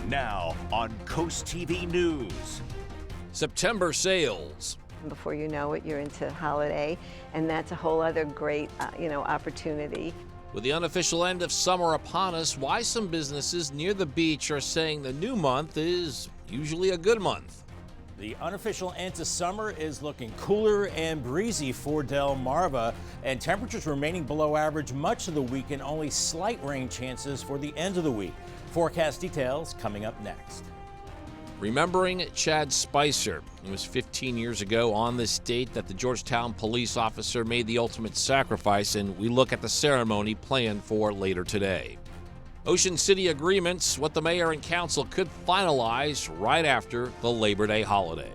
Now on Coast TV News. September sales. Before you know it, you're into holiday, and that's a whole other great, opportunity. With the unofficial end of summer upon us, why some businesses near the beach are saying the new month is usually a good month. The unofficial end to summer is looking cooler and breezy for Delmarva, and temperatures remaining below average much of the weekend, only slight rain chances for the end of the week. Forecast details coming up next. Remembering Chad Spicer. It was 15 years ago on this date that the Georgetown police officer made the ultimate sacrifice, and we look at the ceremony planned for later today. Ocean City agreements, what the mayor and council could finalize right after the Labor Day holiday.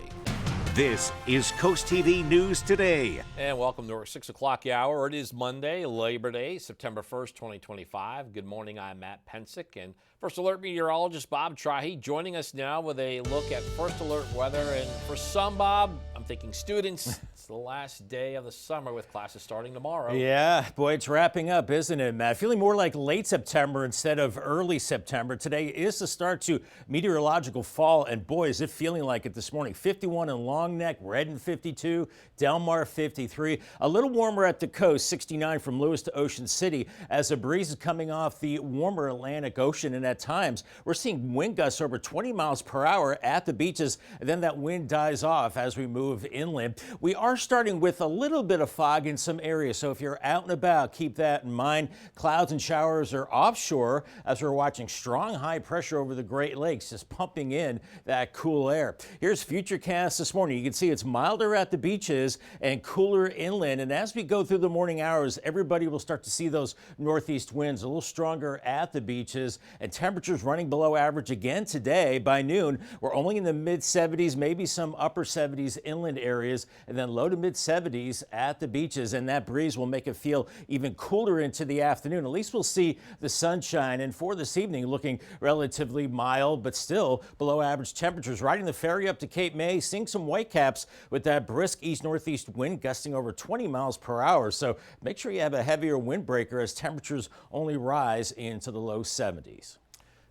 This is Coast TV News Today. And welcome to our 6 o'clock hour. It is Monday, Labor Day, September 1st, 2025. Good morning, I'm Matt Pensick, and First Alert meteorologist Bob Trahe joining us now with a look at First Alert weather. And for some, Bob, I'm thinking students, it's the last day of the summer with classes starting tomorrow. Yeah, boy, it's wrapping up, isn't it, Matt? Feeling more like late September instead of early September. Today is the start to meteorological fall, and boy, is it feeling like it this morning. 51 in Long Neck, Redden 52, Delmarva 53. A little warmer at the coast, 69 from Lewis to Ocean City, as a breeze is coming off the warmer Atlantic Ocean, and at times we're seeing wind gusts over 20 miles per hour at the beaches, and then that wind dies off as we move inland. We are starting with a little bit of fog in some areas, so if you're out and about, keep that in mind. Clouds and showers are offshore as we're watching strong high pressure over the Great Lakes, just pumping in that cool air. Here's Futurecast this morning. You can see it's milder at the beaches and cooler inland, and as we go through the morning hours, everybody will start to see those northeast winds a little stronger at the beaches, and temperatures running below average again today. By noon, we're only in the mid 70s, maybe some upper 70s inland areas, and then low to mid 70s at the beaches, and that breeze will make it feel even cooler into the afternoon. At least we'll see the sunshine, and for this evening, looking relatively mild, but still below average temperatures. Riding the ferry up to Cape May, seeing some whitecaps with that brisk east-northeast wind gusting over 20 miles per hour. So make sure you have a heavier windbreaker as temperatures only rise into the low 70s.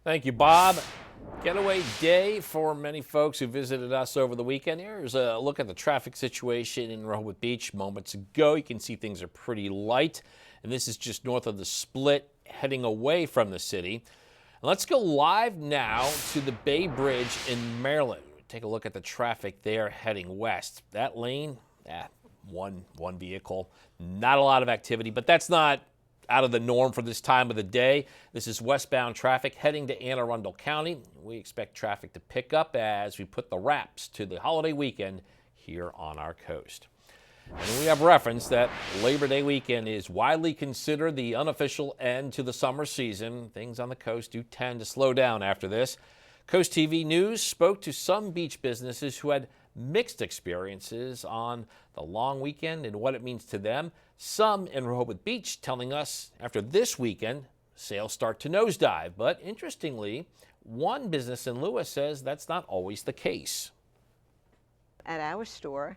Thank you, Bob. Getaway day for many folks who visited us over the weekend. Here's a look at the traffic situation in Rehoboth Beach moments ago. You can see things are pretty light, and this is just north of the Split, heading away from the city. Let's go live now to the Bay Bridge in Maryland. Take a look at the traffic there heading west. That lane, one vehicle, not a lot of activity, but that's not out of the norm for this time of the day. This is westbound traffic heading to Anne Arundel County. We expect traffic to pick up as we put the wraps to the holiday weekend here on our coast. And we have reference that Labor Day weekend is widely considered the unofficial end to the summer season. Things on the coast do tend to slow down after this. Coast TV News spoke to some beach businesses who had mixed experiences on the long weekend and what it means to them. Some in Rehoboth Beach telling us after this weekend, sales start to nosedive. But interestingly, one business in Lewis says that's not always the case. At our store,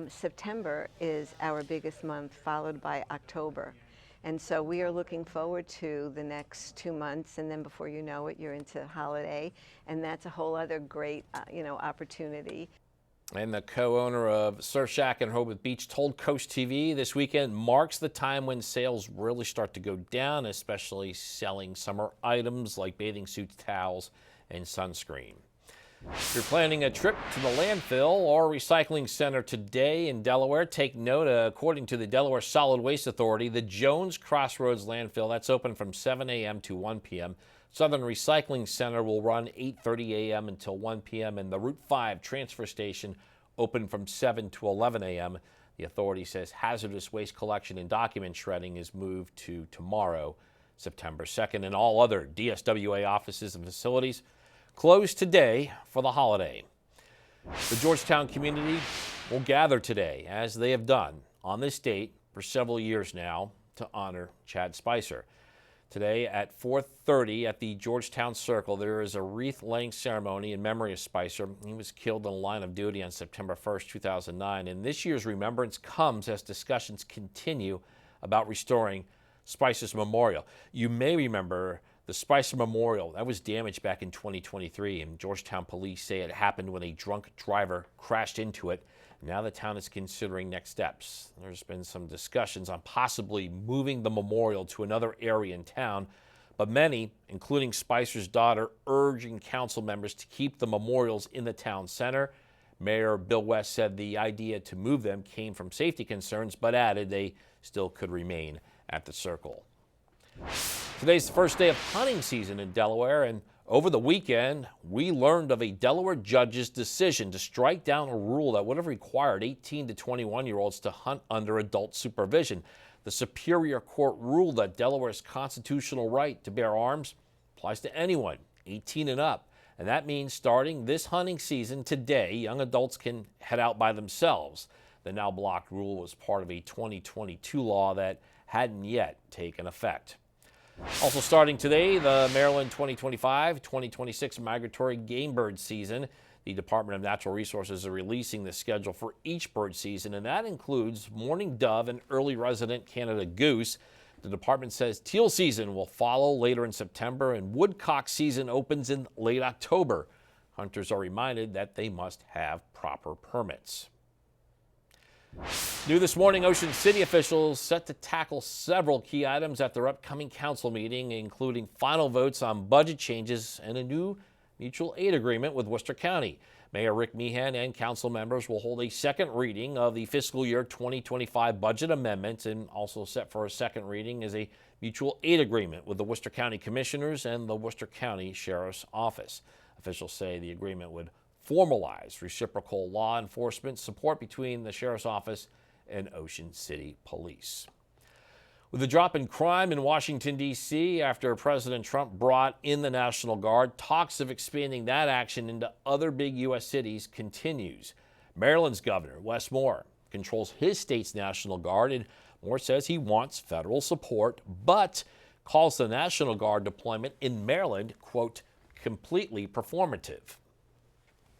September is our biggest month, followed by October. And so we are looking forward to the next 2 months, and then before you know it, you're into holiday, and that's a whole other great, opportunity. And the co-owner of Surf Shack in Rehoboth Beach told Coast TV this weekend marks the time when sales really start to go down, especially selling summer items like bathing suits, towels, and sunscreen. If you're planning a trip to the landfill or recycling center today in Delaware, take note, according to the Delaware Solid Waste Authority, the Jones Crossroads landfill, that's open from 7 a.m. to 1 p.m. Southern Recycling Center will run 8:30 a.m. until 1 p.m. and the Route 5 transfer station open from 7 to 11 a.m. The authority says hazardous waste collection and document shredding is moved to tomorrow, September 2nd, and all other DSWA offices and facilities closed today for the holiday. The Georgetown community will gather today, as they have done on this date for several years now, to honor Chad Spicer. Today at 4:30 at the Georgetown Circle, there is a wreath-laying ceremony in memory of Spicer. He was killed in the line of duty on September 1st, 2009, and this year's remembrance comes as discussions continue about restoring Spicer's memorial. You may remember The Spicer Memorial, that was damaged back in 2023, and Georgetown police say it happened when a drunk driver crashed into it. Now the town is considering next steps. There's been some discussions on possibly moving the memorial to another area in town, but many, including Spicer's daughter, urging council members to keep the memorials in the town center. Mayor Bill West said the idea to move them came from safety concerns, but added they still could remain at the circle. Today's the first day of hunting season in Delaware, and over the weekend, we learned of a Delaware judge's decision to strike down a rule that would have required 18 to 21-year-olds to hunt under adult supervision. The Superior Court ruled that Delaware's constitutional right to bear arms applies to anyone 18 and up, and that means starting this hunting season today, young adults can head out by themselves. The now blocked rule was part of a 2022 law that hadn't yet taken effect. Also starting today, the Maryland 2025-2026 migratory game bird season. The Department of Natural Resources is releasing the schedule for each bird season, and that includes mourning dove and early resident Canada goose. The department says teal season will follow later in September, and woodcock season opens in late October. Hunters are reminded that they must have proper permits. New this morning, Ocean City officials set to tackle several key items at their upcoming council meeting, including final votes on budget changes and a new mutual aid agreement with Worcester County. Mayor Rick Meehan and council members will hold a second reading of the fiscal year 2025 budget amendment, and also set for a second reading is a mutual aid agreement with the Worcester County Commissioners and the Worcester County Sheriff's Office. Officials say the agreement would formalize reciprocal law enforcement support between the Sheriff's Office and Ocean City Police. With a drop in crime in Washington, D.C. after President Trump brought in the National Guard, talks of expanding that action into other big U.S. cities continues. Maryland's Governor Wes Moore controls his state's National Guard, and Moore says he wants federal support, but calls the National Guard deployment in Maryland, quote, completely performative.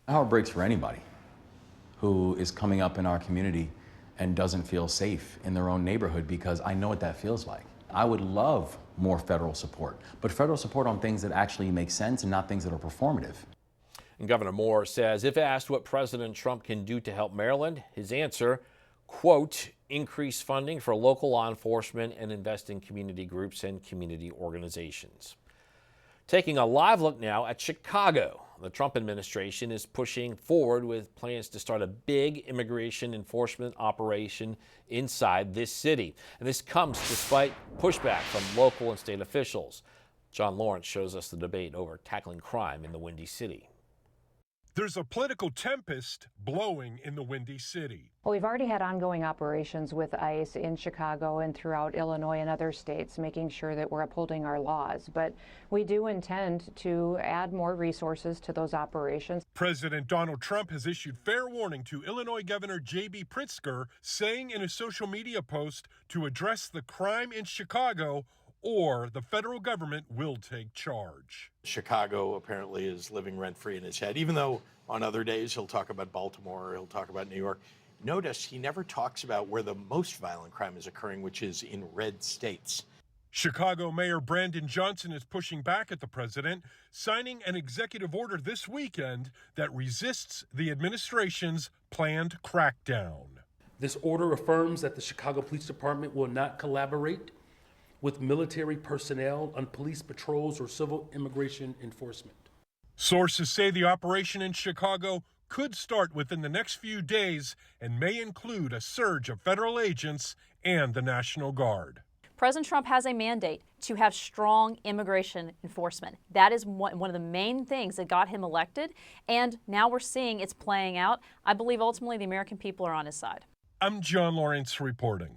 How it breaks for anybody who is coming up in our community and doesn't feel safe in their own neighborhood, because I know what that feels like. I would love more federal support, but federal support on things that actually make sense and not things that are performative. And Governor Moore says if asked what President Trump can do to help Maryland, his answer, quote, increase funding for local law enforcement and invest in community groups and community organizations. Taking a live look now at Chicago. The Trump administration is pushing forward with plans to start a big immigration enforcement operation inside this city. And this comes despite pushback from local and state officials. John Lawrence shows us the debate over tackling crime in the Windy City. There's a political tempest blowing in the Windy City. Well, we've already had ongoing operations with ICE in Chicago and throughout Illinois and other states, making sure that we're upholding our laws. But we do intend to add more resources to those operations. President Donald Trump has issued fair warning to Illinois Governor J.B. Pritzker, saying in a social media post to address the crime in Chicago, or the federal government will take charge. Chicago apparently is living rent-free in his head, even though on other days he'll talk about Baltimore, he'll talk about New York. Notice he never talks about where the most violent crime is occurring, which is in red states. Chicago Mayor Brandon Johnson is pushing back at the president, signing an executive order this weekend that resists the administration's planned crackdown. This order affirms that the Chicago Police Department will not collaborate with military personnel on police patrols or civil immigration enforcement. Sources say the operation in Chicago could start within the next few days and may include a surge of federal agents and the National Guard. President Trump has a mandate to have strong immigration enforcement. That is one of the main things that got him elected, and now we're seeing it's playing out. I believe ultimately the American people are on his side. I'm John Lawrence reporting.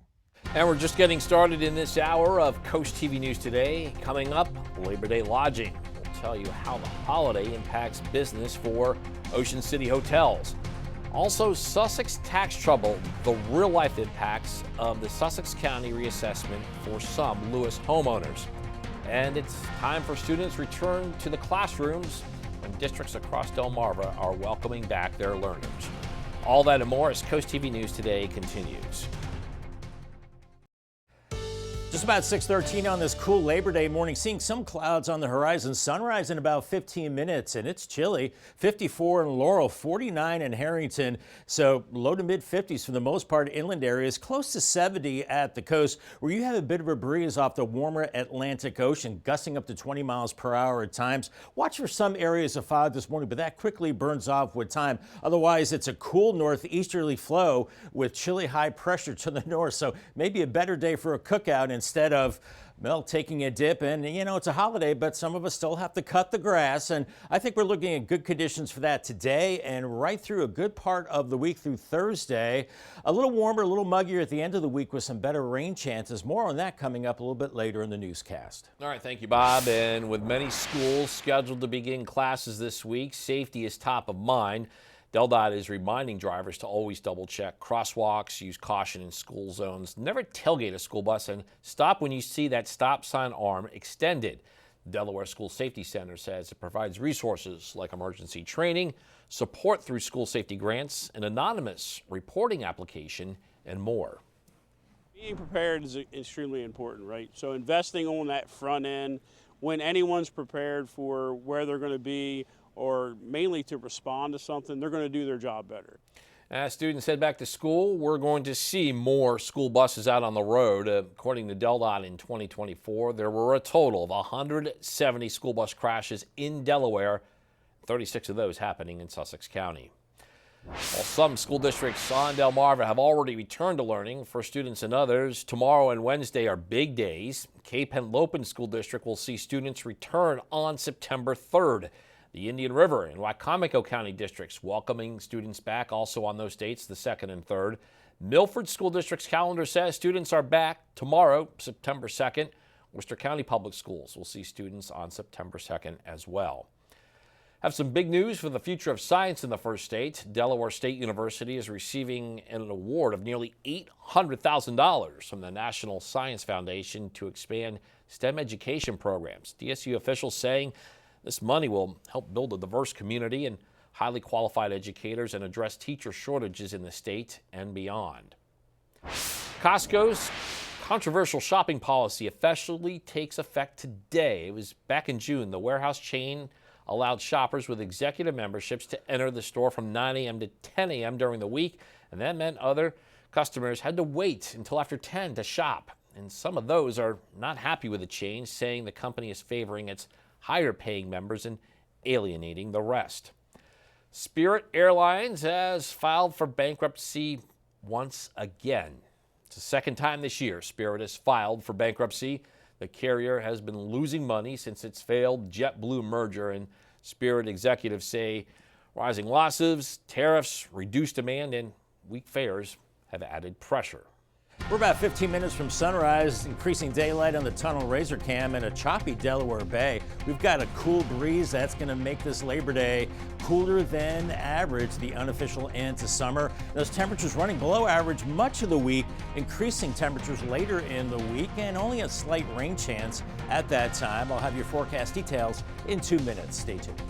And we're just getting started in this hour of Coast TV News Today. Coming up, Labor Day lodging. We'll tell you how the holiday impacts business for Ocean City hotels. Also, Sussex tax trouble, the real-life impacts of the Sussex County reassessment for some Lewis homeowners. And it's time for students to return to the classrooms when districts across Delmarva are welcoming back their learners. All that and more as Coast TV News Today continues. Just about 6:13 on this cool Labor Day morning. Seeing some clouds on the horizon. Sunrise in about 15 minutes, and it's chilly. 54 in Laurel, 49 in Harrington. So low to mid 50s for the most part. Inland areas close to 70 at the coast, where you have a bit of a breeze off the warmer Atlantic Ocean, gusting up to 20 miles per hour at times. Watch for some areas of fog this morning, but that quickly burns off with time. Otherwise, it's a cool northeasterly flow with chilly high pressure to the north. So maybe a better day for a cookout instead of, well, taking a dip. And, you know, it's a holiday, but some of us still have to cut the grass. And I think we're looking at good conditions for that today and right through a good part of the week through Thursday. A little warmer, a little muggier at the end of the week with some better rain chances. More on that coming up a little bit later in the newscast. All right, thank you, Bob. And with many schools scheduled to begin classes this week, safety is top of mind. DelDOT is reminding drivers to always double-check crosswalks, use caution in school zones, never tailgate a school bus, and stop when you see that stop sign arm extended. The Delaware School Safety Center says it provides resources like emergency training, support through school safety grants, an anonymous reporting application, and more. Being prepared is extremely important, right? So investing on that front end, when anyone's prepared for where they're going to be, or mainly to respond to something, they're going to do their job better. As students head back to school, we're going to see more school buses out on the road. According to DelDOT, in 2024, there were a total of 170 school bus crashes in Delaware, 36 of those happening in Sussex County. While some school districts on Delmarva have already returned to learning, for students and others, tomorrow and Wednesday are big days. Cape Henlopen School District will see students return on September 3rd. The Indian River and Wicomico County districts welcoming students back also on those dates, the 2nd and 3rd. Milford School District's calendar says students are back tomorrow, September 2nd. Worcester County Public Schools will see students on September 2nd as well. Have some big news for the future of science in the first state. Delaware State University is receiving an award of nearly $800,000 from the National Science Foundation to expand STEM education programs. DSU officials saying this money will help build a diverse community and highly qualified educators and address teacher shortages in the state and beyond. Costco's controversial shopping policy officially takes effect today. It was back in June. The warehouse chain allowed shoppers with executive memberships to enter the store from 9 a.m. to 10 a.m. during the week, and that meant other customers had to wait until after 10 to shop. And some of those are not happy with the change, saying the company is favoring its higher paying members and alienating the rest. Spirit Airlines has filed for bankruptcy once again. It's the second time this year Spirit has filed for bankruptcy. The carrier has been losing money since its failed JetBlue merger, and Spirit executives say rising losses, tariffs, reduced demand, and weak fares have added pressure. We're about 15 minutes from sunrise, increasing daylight on the tunnel razor cam and a choppy Delaware Bay. We've got a cool breeze that's going to make this Labor Day cooler than average, the unofficial end to summer. Those temperatures running below average much of the week, increasing temperatures later in the week, and only a slight rain chance at that time. I'll have your forecast details in 2 minutes. Stay tuned.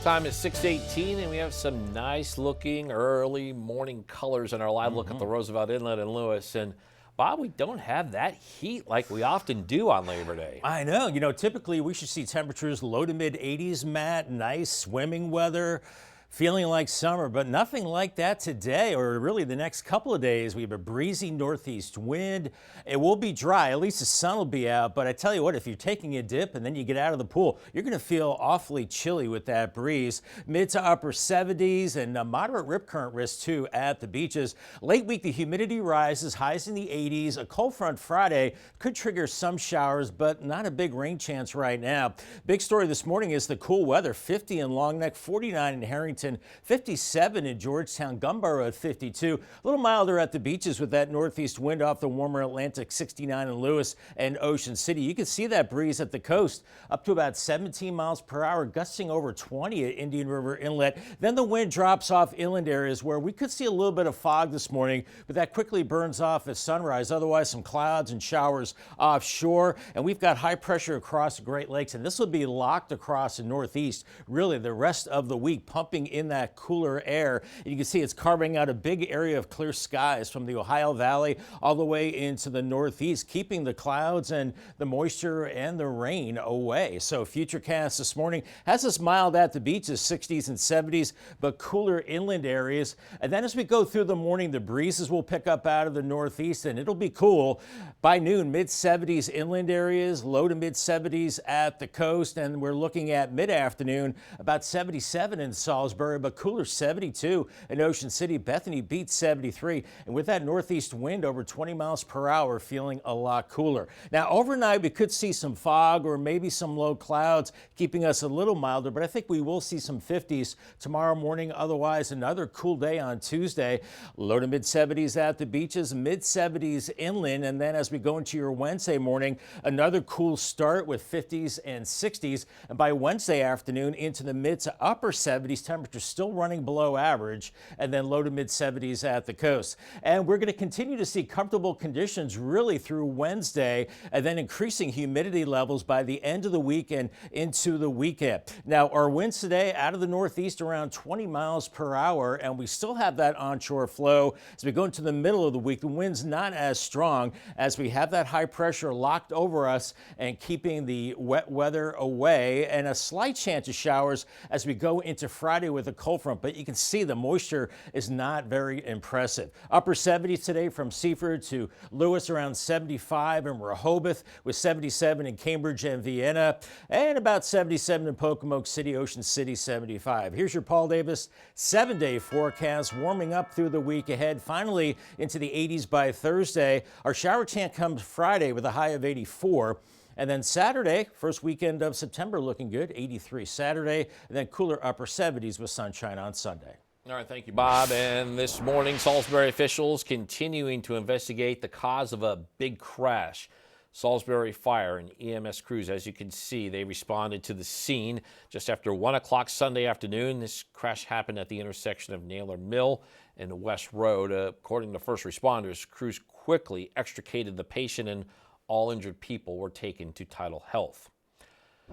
Time is 6:18, and we have some nice looking early morning colors in our live look at the Roosevelt Inlet and Lewis. And Bob, we don't have that heat like we often do on Labor Day. I know. You know, typically we should see temperatures low to mid 80s, Matt, nice swimming weather, feeling like summer, but nothing like that today or really the next couple of days. We have a breezy northeast wind. It will be dry. At least the sun will be out. But I tell you what, if you're taking a dip and then you get out of the pool, you're going to feel awfully chilly with that breeze. Mid to upper 70s and a moderate rip current risk too at the beaches. Late week, the humidity rises, highs in the 80s. A cold front Friday could trigger some showers, but not a big rain chance right now. Big story this morning is the cool weather. 50 in Long Neck, 49 in Harrington, 57 in Georgetown, Gumboro at 52. A little milder at the beaches with that northeast wind off the warmer Atlantic, 69 in Lewis and Ocean City. You can see that breeze at the coast up to about 17 miles per hour, gusting over 20 at Indian River Inlet. Then the wind drops off inland areas where we could see a little bit of fog this morning, but that quickly burns off at sunrise. Otherwise, some clouds and showers offshore. And we've got high pressure across the Great Lakes, and this will be locked across the northeast really the rest of the week, pumping bringing in that cooler air. You can see it's carving out a big area of clear skies from the Ohio Valley all the way into the northeast, keeping the clouds and the moisture and the rain away. So Futurecast this morning has us mild at the beaches, 60s and 70s, but cooler inland areas. And then as we go through the morning, the breezes will pick up out of the northeast and it'll be cool. By noon, mid-70s inland areas, low to mid-70s at the coast. And we're looking at mid-afternoon, about 77 in Salisbury, but cooler 72 in Ocean City. Bethany beats 73. And with that northeast wind over 20 miles per hour, feeling a lot cooler. Now, overnight, we could see some fog or maybe some low clouds, keeping us a little milder, but I think we will see some 50s tomorrow morning. Otherwise, another cool day on Tuesday. Low to mid-70s at the beaches, mid-70s inland. And then as we go into your Wednesday morning, another cool start with 50s and 60s. And by Wednesday afternoon, into the mid to upper 70s, temperatures still running below average, and then low to mid-70s at the coast. And we're going to continue to see comfortable conditions really through Wednesday, and then increasing humidity levels by the end of the week and into the weekend. Now, our winds today out of the northeast around 20 miles per hour, and we still have that onshore flow as we go into the middle of the week. The wind's not as strong as we have that high pressure locked over us and keeping the wet weather away, and a slight chance of showers as we go into Friday with a cold front. But you can see the moisture is not very impressive. Upper 70s today from Seaford to Lewis, around 75 in Rehoboth, with 77 in Cambridge and Vienna, and about 77 in Pocomoke City, Ocean City 75. Here's your Paul Davis 7-day forecast, warming up through the week ahead, finally into the 80s by Thursday. Our shower chance comes Friday with a high of 84. And then Saturday, first weekend of September, looking good, 83 Saturday, and then cooler upper 70s with sunshine on Sunday. All right, thank you, Bob. And this morning, Salisbury officials continuing to investigate the cause of a big crash. Salisbury Fire and EMS crews, as you can see, they responded to the scene just after 1 o'clock Sunday afternoon. This crash happened at the intersection of Naylor Mill and West Road. According to first responders, crews quickly extricated the patient and all injured people were taken to Tidal Health.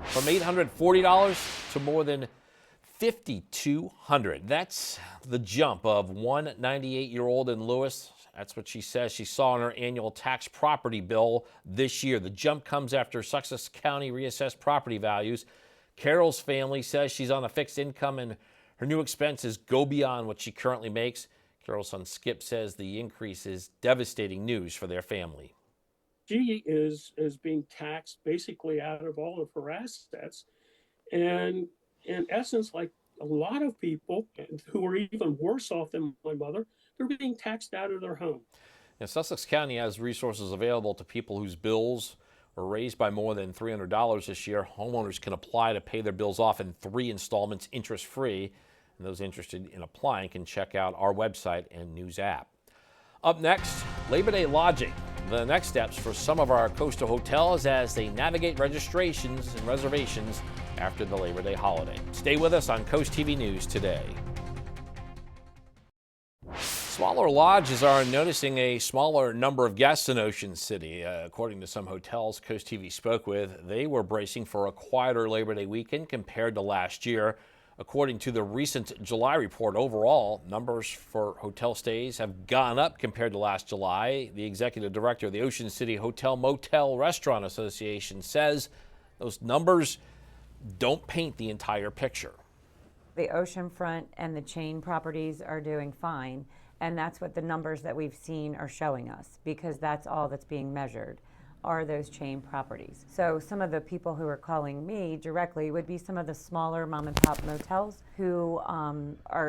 From $840 to more than $5,200. That's the jump of one 98-year-old in Lewis. That's what she says she saw in her annual tax property bill this year. The jump comes after Sussex County reassessed property values. Carol's family says she's on a fixed income and her new expenses go beyond what she currently makes. Carol's son Skip says the increase is devastating news for their family. She is being taxed basically out of all of her assets. And in essence, like a lot of people who are even worse off than my mother, they're being taxed out of their home. Now, Sussex County has resources available to people whose bills were raised by more than $300 this year. Homeowners can apply to pay their bills off in 3 installments interest-free. And those interested in applying can check out our website and news app. Up next, Labor Day lodging. The next steps for some of our coastal hotels as they navigate registrations and reservations after the Labor Day holiday. Stay with us on Coast TV News today. Smaller lodges are noticing a smaller number of guests in Ocean City. According to some hotels Coast TV spoke with, they were bracing for a quieter Labor Day weekend compared to last year. According to the recent July report, overall, numbers for hotel stays have gone up compared to last July. The executive director of the Ocean City Hotel Motel Restaurant Association says those numbers don't paint the entire picture. The oceanfront and the chain properties are doing fine, and that's what the numbers that we've seen are showing us, because that's all that's being measured are those chain properties. So some of the people who are calling me directly would be some of the smaller mom and pop motels who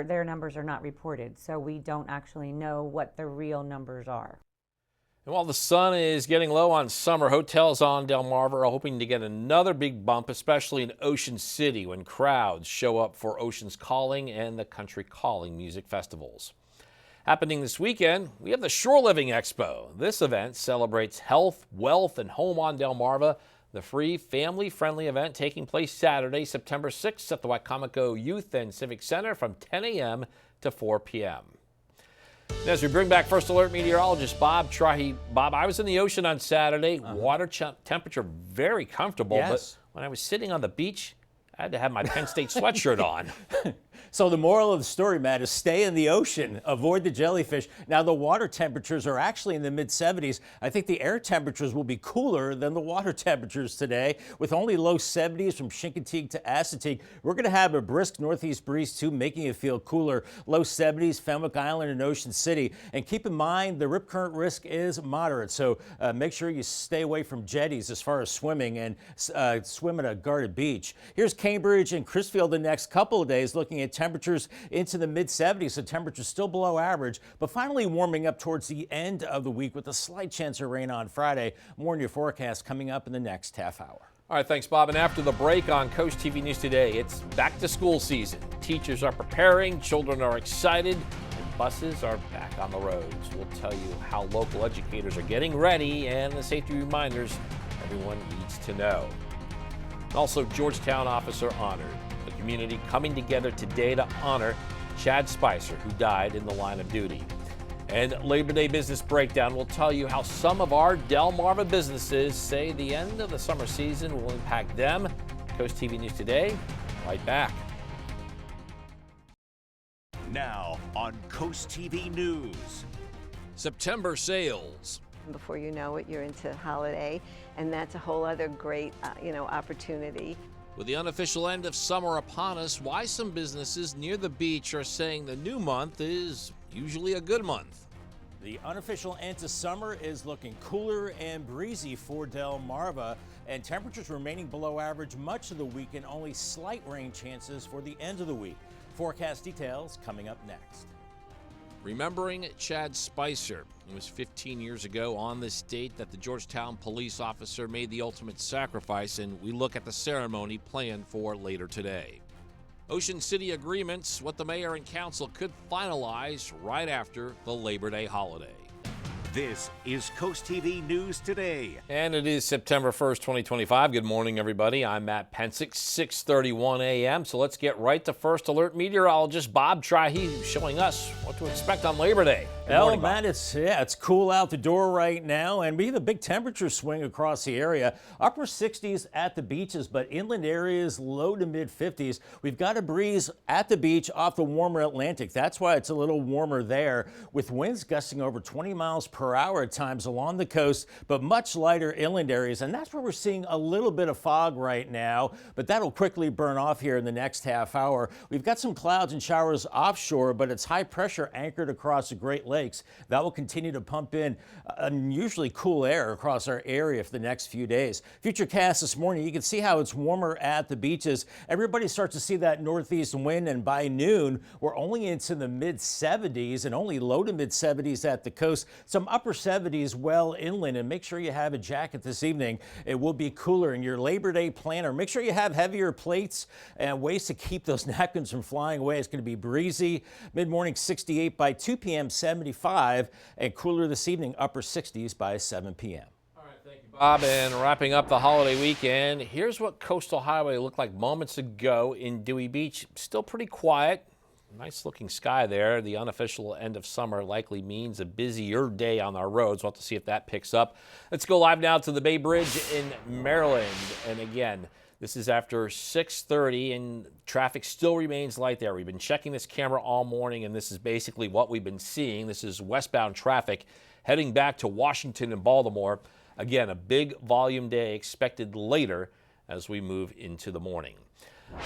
their numbers are not reported. So we don't actually know what the real numbers are. And while the sun is getting low on summer, hotels on Delmarva are hoping to get another big bump, especially in Ocean City when crowds show up for Ocean's Calling and the Country Calling music festivals. Happening this weekend, we have the Shore Living Expo. This event celebrates health, wealth, and home on Delmarva. The free, family-friendly event taking place Saturday, September 6th at the Wicomico Youth and Civic Center from 10 a.m. to 4 p.m. And as we bring back First Alert meteorologist Bob Trahi. Bob, I was in the ocean on Saturday. Water temperature very comfortable, but when I was sitting on the beach, I had to have my Penn State sweatshirt on. So the moral of the story, Matt, is stay in the ocean, avoid the jellyfish. Now the water temperatures are actually in the mid-70s. I think the air temperatures will be cooler than the water temperatures today, with only low 70s from Chincoteague to Assateague. We're going to have a brisk northeast breeze too, making it feel cooler. Low 70s, Fenwick Island and Ocean City. And keep in mind, the rip current risk is moderate, so make sure you stay away from jetties as far as swimming and swim at a guarded beach. Here's Cambridge and Crisfield the next couple of days, looking at temperatures into the mid-70s, so temperatures still below average, but finally warming up towards the end of the week with a slight chance of rain on Friday. More in your forecast coming up in the next half hour. All right, thanks, Bob. And after the break on Coast TV News Today, it's back to school season. Teachers are preparing, children are excited, and buses are back on the roads. We'll tell you how local educators are getting ready and the safety reminders everyone needs to know. Also, Georgetown officer honored. The community coming together today to honor Chad Spicer, who died in the line of duty. And Labor Day Business Breakdown will tell you how some of our Delmarva businesses say the end of the summer season will impact them. Coast TV News Today, right back. Now on Coast TV News. September sales. Before you know it, you're into holiday, and that's a whole other great, opportunity. With the unofficial end of summer upon us, why some businesses near the beach are saying the new month is usually a good month. The unofficial end to summer is looking cooler and breezy for Delmarva, and temperatures remaining below average much of the week and only slight rain chances for the end of the week. Forecast details coming up next. Remembering Chad Spicer. It was 15 years ago on this date that the Georgetown police officer made the ultimate sacrifice, and we look at the ceremony planned for later today. Ocean City agreements, what the mayor and council could finalize right after the Labor Day holiday. This is Coast TV News Today. And it is September 1st, 2025. Good morning, everybody. I'm Matt Pensick, 6:31 a.m. So let's get right to First Alert meteorologist Bob Trahey showing us what to expect on Labor Day. Good morning, Bob. Matt, it's cool out the door right now, and we have a big temperature swing across the area. Upper 60s at the beaches, but inland areas low to mid 50s. We've got a breeze at the beach off the warmer Atlantic. That's why it's a little warmer there, with winds gusting over 20 miles per hour at times along the coast, but much lighter inland areas, and that's where we're seeing a little bit of fog right now, but that'll quickly burn off here in the next half hour. We've got some clouds and showers offshore, but it's high pressure anchored across the Great Lakes. That will continue to pump in unusually cool air across our area for the next few days. Futurecast this morning, you can see how it's warmer at the beaches. Everybody starts to see that northeast wind, and by noon, we're only into the mid 70s and only low to mid 70s at the coast. Some upper 70s well inland, and make sure you have a jacket this evening. It will be cooler in your Labor Day planner. Make sure you have heavier plates and ways to keep those napkins from flying away. It's going to be breezy. Mid-morning 68 by 2 p.m. 75, and cooler this evening, upper 60s by 7 p.m. All right, thank you, Bob. And wrapping up the holiday weekend, here's what Coastal Highway looked like moments ago in Dewey Beach. Still pretty quiet. Nice looking sky there. The unofficial end of summer likely means a busier day on our roads. We'll have to see if that picks up. Let's go live now to the Bay Bridge in Maryland. And again, this is after 6:30 and traffic still remains light there. We've been checking this camera all morning, and this is basically what we've been seeing. This is westbound traffic heading back to Washington and Baltimore. Again, a big volume day expected later as we move into the morning.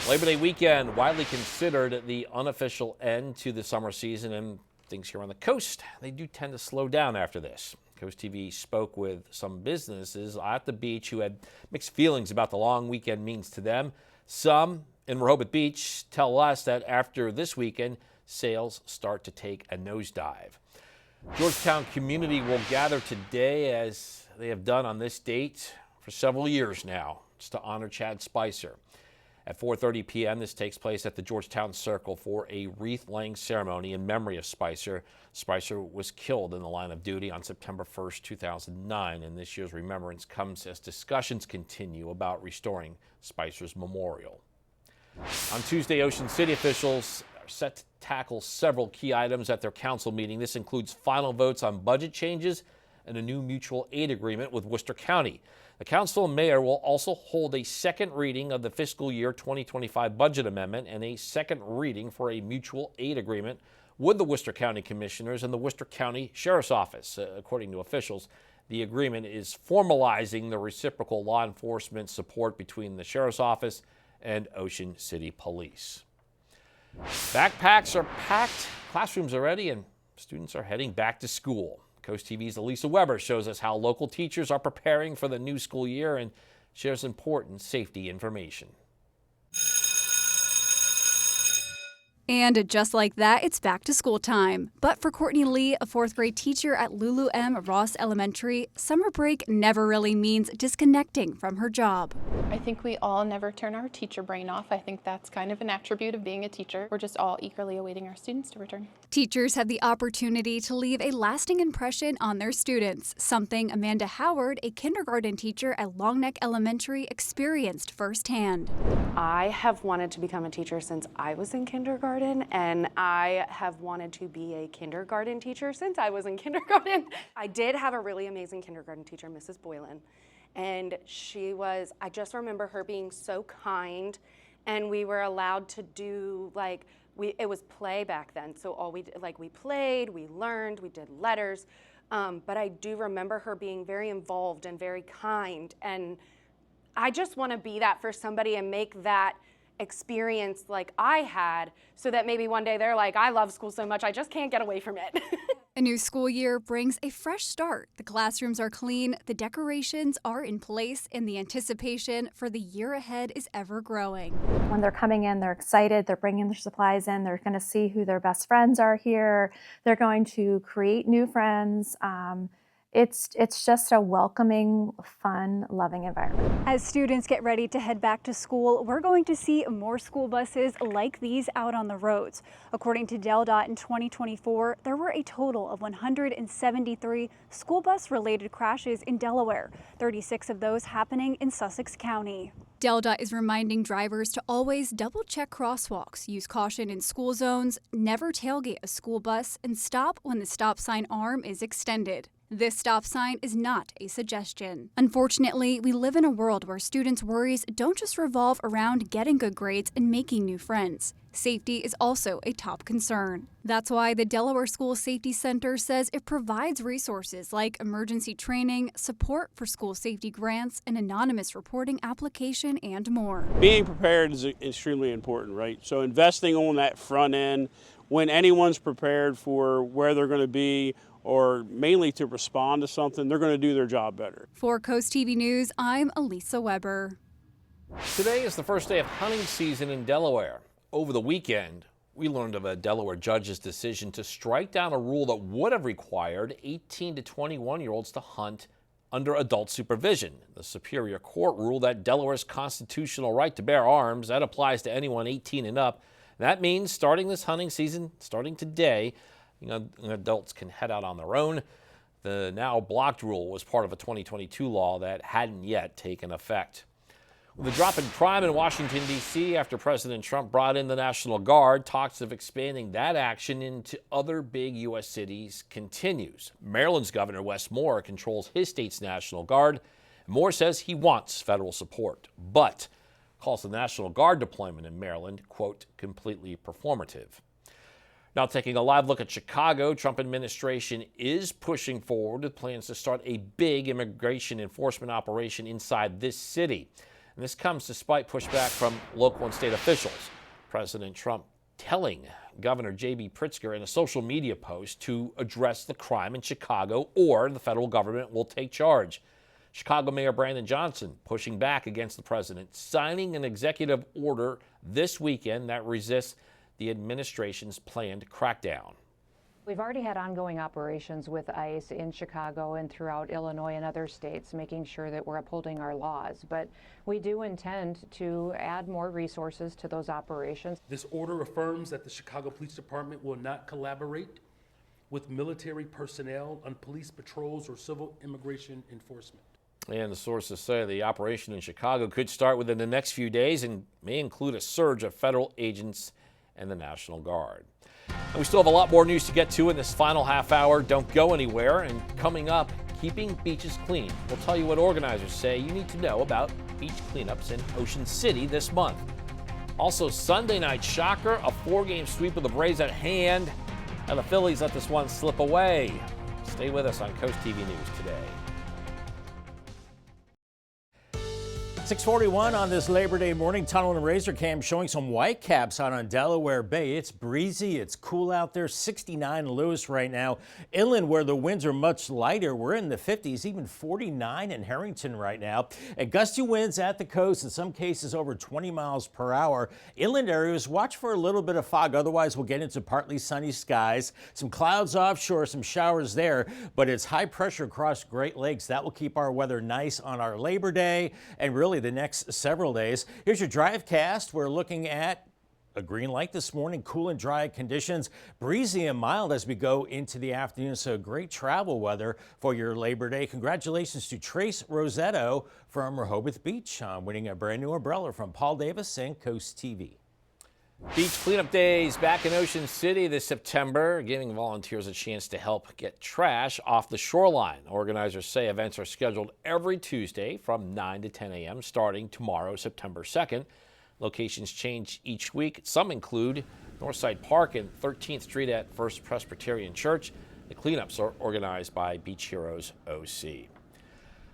Labor Day weekend, widely considered the unofficial end to the summer season, and things here on the coast, they do tend to slow down after this. Coast TV spoke with some businesses at the beach who had mixed feelings about the long weekend means to them. Some in Rehoboth Beach tell us that after this weekend, sales start to take a nosedive. Georgetown community will gather today, as they have done on this date for several years now. It's to honor Chad Spicer. At 4:30 p.m., this takes place at the Georgetown Circle for a wreath-laying ceremony in memory of Spicer. Spicer was killed in the line of duty on September 1st, 2009, and this year's remembrance comes as discussions continue about restoring Spicer's memorial. On Tuesday, Ocean City officials are set to tackle several key items at their council meeting. This includes final votes on budget changes and a new mutual aid agreement with Worcester County. The council and mayor will also hold a second reading of the fiscal year 2025 budget amendment and a second reading for a mutual aid agreement with the Worcester County Commissioners and the Worcester County Sheriff's Office. According to officials, the agreement is formalizing the reciprocal law enforcement support between the Sheriff's Office and Ocean City Police. Backpacks are packed, classrooms are ready, and students are heading back to school. Coast TV's Elisa Weber shows us how local teachers are preparing for the new school year and shares important safety information. And just like that, it's back to school time. But for Courtney Lee, a fourth grade teacher at Lulu M. Ross Elementary, summer break never really means disconnecting from her job. I think we all never turn our teacher brain off. I think that's kind of an attribute of being a teacher. We're just all eagerly awaiting our students to return. Teachers have the opportunity to leave a lasting impression on their students, something Amanda Howard, a kindergarten teacher at Longneck Elementary, experienced firsthand. I have wanted to become a teacher since I was in kindergarten, and I have wanted to be a kindergarten teacher since I was in kindergarten. I did have a really amazing kindergarten teacher, Mrs. Boylan, and I just remember her being so kind, and we were allowed to do it was play back then, so we played, we learned, we did letters, but I do remember her being very involved and very kind, and I just want to be that for somebody and make that experience like I had, so that maybe one day they're like, I love school so much, I just can't get away from it. A new school year brings a fresh start. The classrooms are clean, the decorations are in place, and the anticipation for the year ahead is ever growing. When they're coming in, they're excited, they're bringing their supplies in, they're going to see who their best friends are here, they're going to create new friends. It's just a welcoming, fun, loving environment. As students get ready to head back to school, we're going to see more school buses like these out on the roads. According to DelDOT in 2024, there were a total of 173 school bus related crashes in Delaware, 36 of those happening in Sussex County. DelDOT is reminding drivers to always double-check crosswalks, use caution in school zones, never tailgate a school bus, and stop when the stop sign arm is extended. This stop sign is not a suggestion. Unfortunately, we live in a world where students' worries don't just revolve around getting good grades and making new friends. Safety is also a top concern. That's why the Delaware School Safety Center says it provides resources like emergency training, support for school safety grants, an anonymous reporting application, and more. Being prepared is extremely important, right? So investing on that front end when anyone's prepared for where they're going to be, or mainly to respond to something, they're going to do their job better. For Coast TV News, I'm Elisa Weber. Today is the first day of hunting season in Delaware. Over the weekend, we learned of a Delaware judge's decision to strike down a rule that would have required 18 to 21-year-olds to hunt under adult supervision. The Superior Court ruled that Delaware's constitutional right to bear arms, that applies to anyone 18 and up. That means starting this hunting season, starting today, adults can head out on their own. The now blocked rule was part of a 2022 law that hadn't yet taken effect. With the drop in crime in Washington, D.C. after President Trump brought in the National Guard, talks of expanding that action into other big U.S. cities continues. Maryland's Governor Wes Moore controls his state's National Guard. Moore says he wants federal support, but calls the National Guard deployment in Maryland, quote, completely performative. Now, taking a live look at Chicago, Trump administration is pushing forward with plans to start a big immigration enforcement operation inside this city. And this comes despite pushback from local and state officials. President Trump telling Governor J.B. Pritzker in a social media post to address the crime in Chicago or the federal government will take charge. Chicago Mayor Brandon Johnson pushing back against the president, signing an executive order this weekend that resists the administration's planned crackdown. We've already had ongoing operations with ICE in Chicago and throughout Illinois and other states, making sure that we're upholding our laws. But we do intend to add more resources to those operations. This order affirms that the Chicago Police Department will not collaborate with military personnel on police patrols or civil immigration enforcement. And the sources say the operation in Chicago could start within the next few days and may include a surge of federal agents and the National Guard. And we still have a lot more news to get to in this final half hour. Don't go anywhere. And coming up, keeping beaches clean. We'll tell you what organizers say you need to know about beach cleanups in Ocean City this month. Also, Sunday night shocker, a 4-game sweep of the Braves at hand, and the Phillies let this one slip away. Stay with us on Coast TV News today. 6:41 on this Labor Day morning. Tunnel and Razor Cam showing some white caps out on Delaware Bay. It's breezy, it's cool out there. 69 in Lewis right now. Inland, where the winds are much lighter, we're in the 50s, even 49 in Harrington right now. And gusty winds at the coast, in some cases over 20 miles per hour. Inland areas, watch for a little bit of fog. Otherwise, we'll get into partly sunny skies. Some clouds offshore, some showers there, but it's high pressure across Great Lakes. That will keep our weather nice on our Labor Day and really the next several days. Here's your Drivecast. We're looking at a green light this morning, cool and dry conditions, breezy and mild as we go into the afternoon. So great travel weather for your Labor Day. Congratulations to Trace Rosetto from Rehoboth Beach on winning a brand new umbrella from Paul Davis and Coast TV. Beach cleanup days back in Ocean City this September, giving volunteers a chance to help get trash off the shoreline. Organizers say events are scheduled every Tuesday from 9 to 10 a.m. starting tomorrow, September 2nd. Locations change each week. Some include Northside Park and 13th Street at First Presbyterian Church. The cleanups are organized by Beach Heroes OC.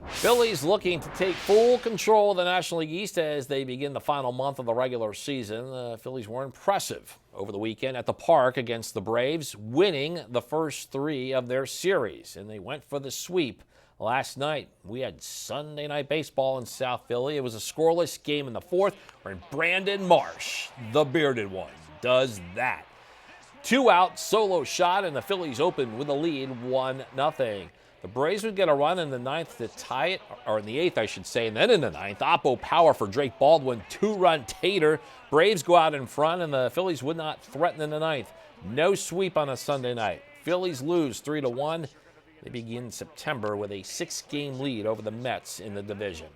Phillies looking to take full control of the National League East as they begin the final month of the regular season. The Phillies were impressive over the weekend at the Park against the Braves, winning the first 3 of their series, and they went for the sweep last night. We had Sunday night baseball in South Philly. It was a scoreless game in the 4th, where Brandon Marsh, the bearded one, does that. 2-out solo shot, and the Phillies opened with a lead, 1-0. The Braves would get a run in the 9th to tie it, or in the 8th, I should say, and then in the 9th, Oppo power for Drake Baldwin, 2-run tater. Braves go out in front, and the Phillies would not threaten in the 9th. No sweep on a Sunday night. Phillies lose 3-1. They begin September with a 6-game lead over the Mets in the division.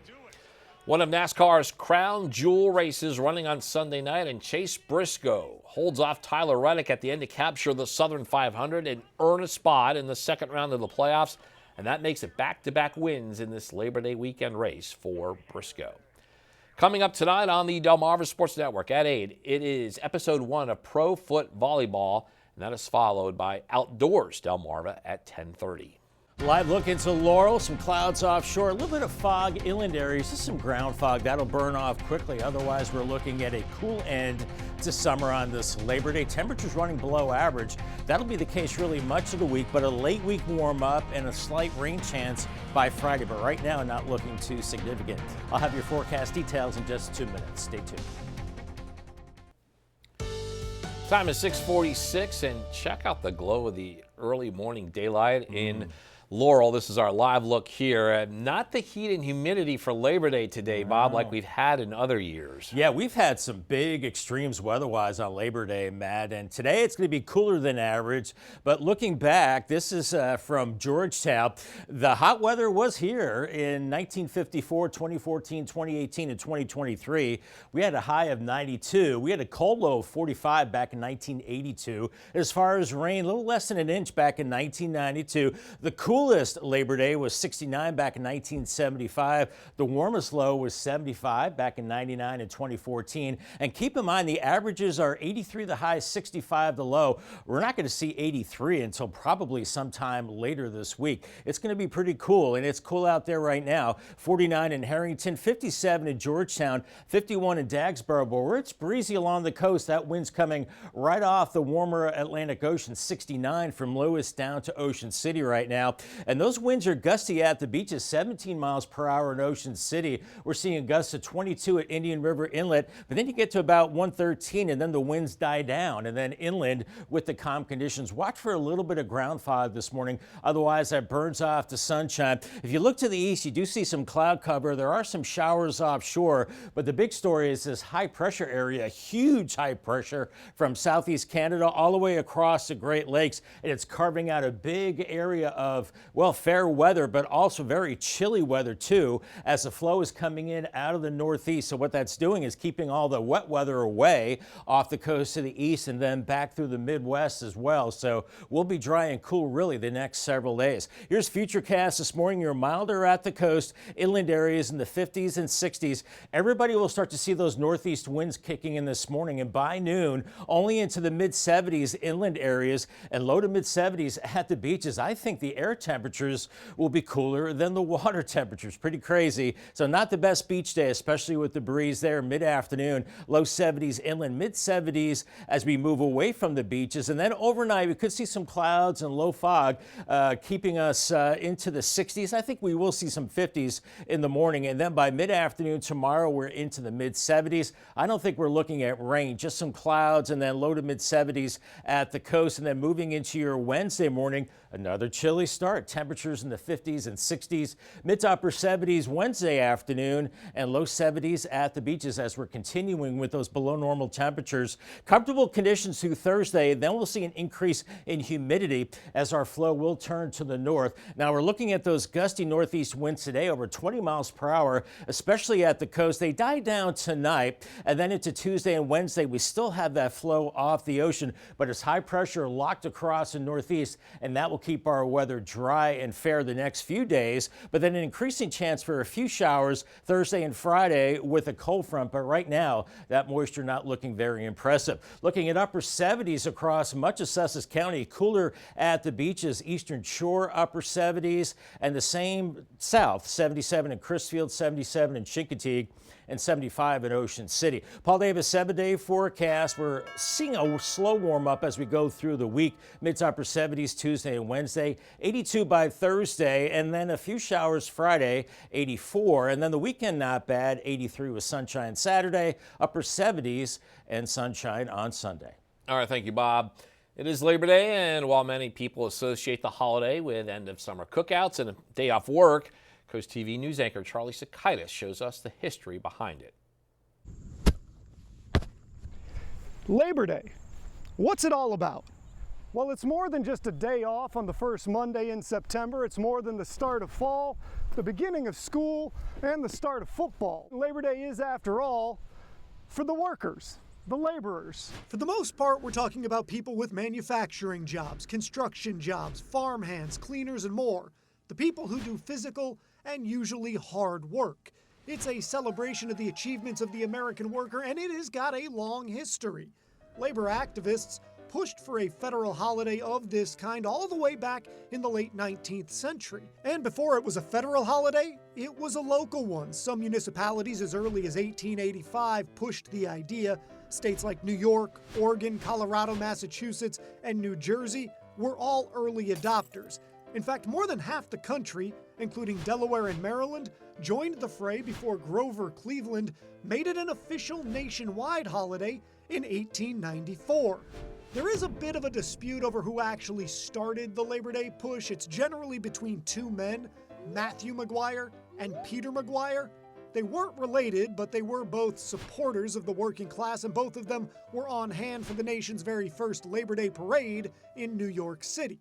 One of NASCAR's crown jewel races running on Sunday night, and Chase Briscoe holds off Tyler Reddick at the end to capture the Southern 500 and earn a spot in the second round of the playoffs. And that makes it back-to-back wins in this Labor Day weekend race for Briscoe. Coming up tonight on the Delmarva Sports Network at 8, it is episode 1 of Pro Foot Volleyball, and that is followed by Outdoors Delmarva at 10:30. Live look into Laurel, some clouds offshore, a little bit of fog inland areas, just some ground fog. That'll burn off quickly. Otherwise, we're looking at a cool end to summer on this Labor Day. Temperatures running below average. That'll be the case really much of the week, but a late week warm up and a slight rain chance by Friday. But right now, not looking too significant. I'll have your forecast details in just 2 minutes. Stay tuned. Time is 6:46, and check out the glow of the early morning daylight in Laurel. This is our live look here. Not the heat and humidity for Labor Day today, Bob, like we've had in other years. Yeah, we've had some big extremes weather-wise on Labor Day, Matt, and today it's going to be cooler than average. But looking back, this is from Georgetown. The hot weather was here in 1954, 2014, 2018, and 2023. We had a high of 92. We had a cold low of 45 back in 1982. As far as rain, a little less than an inch back in 1992. The coolest Labor Day was 69 back in 1975. The warmest low was 75 back in 99 and 2014. And keep in mind, the averages are 83 the high, 65 the low. We're not going to see 83 until probably sometime later this week. It's going to be pretty cool, and it's cool out there right now. 49 in Harrington, 57 in Georgetown, 51 in Dagsboro. But where it's breezy along the coast, that wind's coming right off the warmer Atlantic Ocean. 69 from Lewis down to Ocean City right now. And those winds are gusty at the beaches, 17 miles per hour in Ocean City. We're seeing gusts of 22 at Indian River Inlet, but then you get to about 113 and then the winds die down. And then inland with the calm conditions, watch for a little bit of ground fog this morning. Otherwise, that burns off to sunshine. If you look to the east, you do see some cloud cover. There are some showers offshore, but the big story is this high pressure area, huge high pressure from southeast Canada all the way across the Great Lakes. And it's carving out a big area of well, fair weather, but also very chilly weather too, as the flow is coming in out of the northeast. So what that's doing is keeping all the wet weather away off the coast to the east and then back through the Midwest as well. So we'll be dry and cool really the next several days. Here's Futurecast this morning. You're milder at the coast, inland areas in the 50s and 60s. Everybody will start to see those northeast winds kicking in this morning, and by noon, only into the mid-70s inland areas and low to mid-70s at the beaches. I think the air temperatures will be cooler than the water temperatures. Pretty crazy. So not the best beach day, especially with the breeze there mid-afternoon. Low 70s inland, mid-70s as we move away from the beaches. And then overnight, we could see some clouds and low fog keeping us into the 60s. I think we will see some 50s in the morning. And then by mid-afternoon tomorrow, we're into the mid-70s. I don't think we're looking at rain, just some clouds and then low to mid-70s at the coast. And then moving into your Wednesday morning, another chilly start. Temperatures in the 50s and 60s, mid to upper 70s Wednesday afternoon, and low 70s at the beaches as we're continuing with those below normal temperatures. Comfortable conditions through Thursday. Then we'll see an increase in humidity as our flow will turn to the north. Now we're looking at those gusty northeast winds today, over 20 miles per hour, especially at the coast. They die down tonight, and then into Tuesday and Wednesday, we still have that flow off the ocean, but it's high pressure locked across the northeast, and that will keep our weather dry and fair the next few days, but then an increasing chance for a few showers Thursday and Friday with a cold front. But right now, that moisture not looking very impressive. Looking at upper 70s across much of Sussex County, cooler at the beaches, Eastern Shore upper 70s, and the same south, 77 in Crisfield, 77 in Chincoteague, and 75 in Ocean City. Paul Davis, 7-day forecast. We're seeing a slow warm up as we go through the week. Mid to upper 70s Tuesday and Wednesday, 82 by Thursday, and then a few showers Friday, 84. And then the weekend not bad, 83 with sunshine Saturday, upper 70s and sunshine on Sunday. All right, thank you, Bob. It is Labor Day, and while many people associate the holiday with end of summer cookouts and a day off work, CoastTV news anchor Charlie Sakaitis shows us the history behind it. Labor Day. What's it all about? Well, it's more than just a day off on the first Monday in September. It's more than the start of fall, the beginning of school, and the start of football. Labor Day is, after all, for the workers, the laborers. For the most part, we're talking about people with manufacturing jobs, construction jobs, farmhands, cleaners, and more. The people who do physical and usually hard work. It's a celebration of the achievements of the American worker, and it has got a long history. Labor activists pushed for a federal holiday of this kind all the way back in the late 19th century. And before it was a federal holiday, it was a local one. Some municipalities as early as 1885 pushed the idea. States like New York, Oregon, Colorado, Massachusetts, and New Jersey were all early adopters. In fact, more than half the country, including Delaware and Maryland, joined the fray before Grover Cleveland made it an official nationwide holiday in 1894. There is a bit of a dispute over who actually started the Labor Day push. It's generally between two men, Matthew McGuire and Peter McGuire. They weren't related, but they were both supporters of the working class, and both of them were on hand for the nation's very first Labor Day parade in New York City.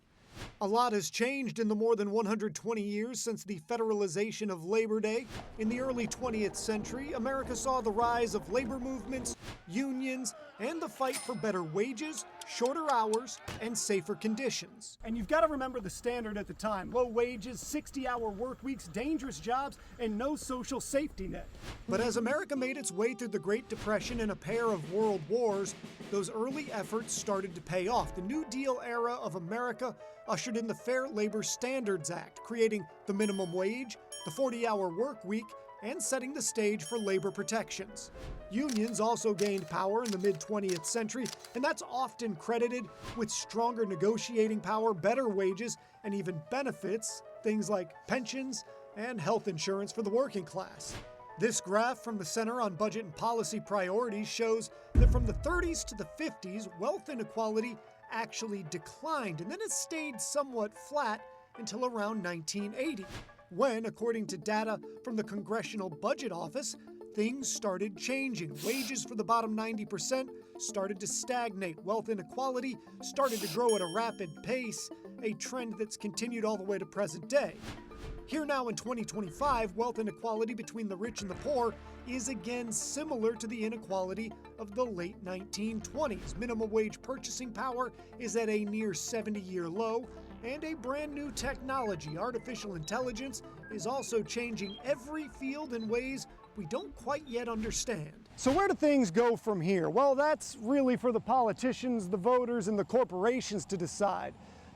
A lot has changed in the more than 120 years since the federalization of Labor Day. In the early 20th century, America saw the rise of labor movements, unions, and the fight for better wages, shorter hours, and safer conditions. And you've got to remember the standard at the time: low wages, 60-hour work weeks, dangerous jobs, and no social safety net. But as America made its way through the Great Depression and a pair of world wars, those early efforts started to pay off. The New Deal era of America ushered in the Fair Labor Standards Act, creating the minimum wage, the 40-hour work week, and setting the stage for labor protections. Unions also gained power in the mid-20th century, and that's often credited with stronger negotiating power, better wages, and even benefits, things like pensions and health insurance for the working class. This graph from the Center on Budget and Policy Priorities shows that from the 30s to the 50s, wealth inequality actually declined, and then it stayed somewhat flat until around 1980, when, according to data from the Congressional Budget Office, things started changing. Wages for the bottom 90% started to stagnate. Wealth inequality started to grow at a rapid pace, a trend that's continued all the way to present day. Here now in 2025, wealth inequality between the rich and the poor is again similar to the inequality of the late 1920s. Minimum wage purchasing power is at a near 70-year low, and a brand new technology, artificial intelligence, is also changing every field in ways we don't quite yet understand. So where do things go from here? Well, that's really for the politicians, the voters, and the corporations to decide.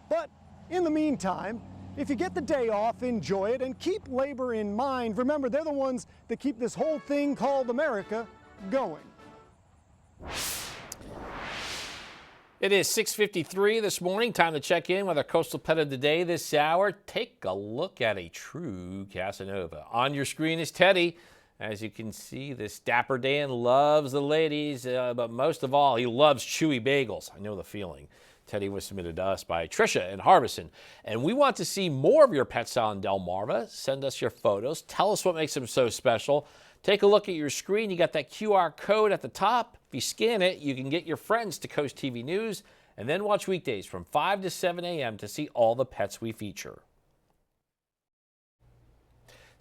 But in the meantime, if you get the day off, enjoy it, and keep labor in mind. Remember, they're the ones that keep this whole thing called America going. It is 6:53 this morning. Time to check in with our coastal pet of the day this hour. Take a look at a true Casanova. On your screen is Teddy. As you can see, this dapper Dan loves the ladies, but most of all, he loves chewy bagels. I know the feeling. Teddy was submitted to us by Tricia in Harbison. And we want to see more of your pet style in Delmarva. Send us your photos. Tell us what makes them so special. Take a look at your screen. You got that QR code at the top. If you scan it, you can get your friends to Coast TV News and then watch weekdays from 5 to 7 a.m. to see all the pets we feature.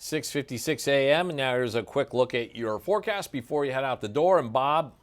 6:56 a.m. and now here's a quick look at your forecast before you head out the door. And Bob,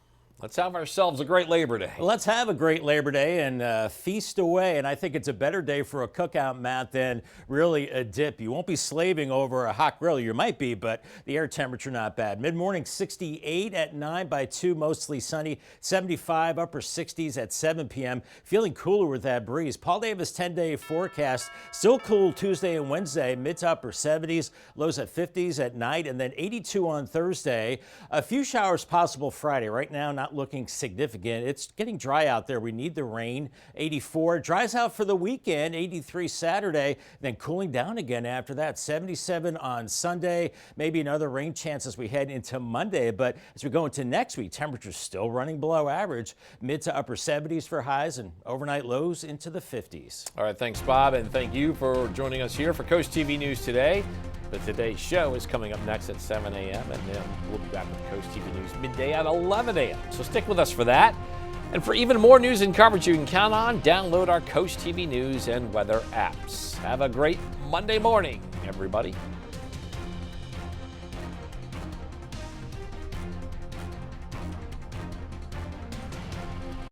let's have ourselves a great Labor Day. Let's have a great Labor Day and feast away. And I think it's a better day for a cookout, Matt, than really a dip. You won't be slaving over a hot grill. You might be, but the air temperature not bad. Mid-morning 68 at 9 by 2, mostly sunny. 75, upper 60s at 7 p.m. Feeling cooler with that breeze. Paul Davis 10-day forecast. Still cool Tuesday and Wednesday. Mid to upper 70s. Lows at 50s at night. And then 82 on Thursday. A few showers possible Friday. Right now, not looking significant. It's getting dry out there. We need the rain. 84 dries out for the weekend. 83 Saturday, then cooling down again after that. 77 on Sunday. Maybe another rain chance as we head into Monday. But as we go into next week, temperatures still running below average. Mid to upper 70s for highs and overnight lows into the 50s. All right, thanks, Bob, and thank you for joining us here for Coast TV News Today. But today's show is coming up next at 7 a.m. and then we'll be back with Coast TV News midday at 11 a.m. So stick with us for that. And for even more news and coverage you can count on, download our Coast TV News and weather apps. Have a great Monday morning, everybody.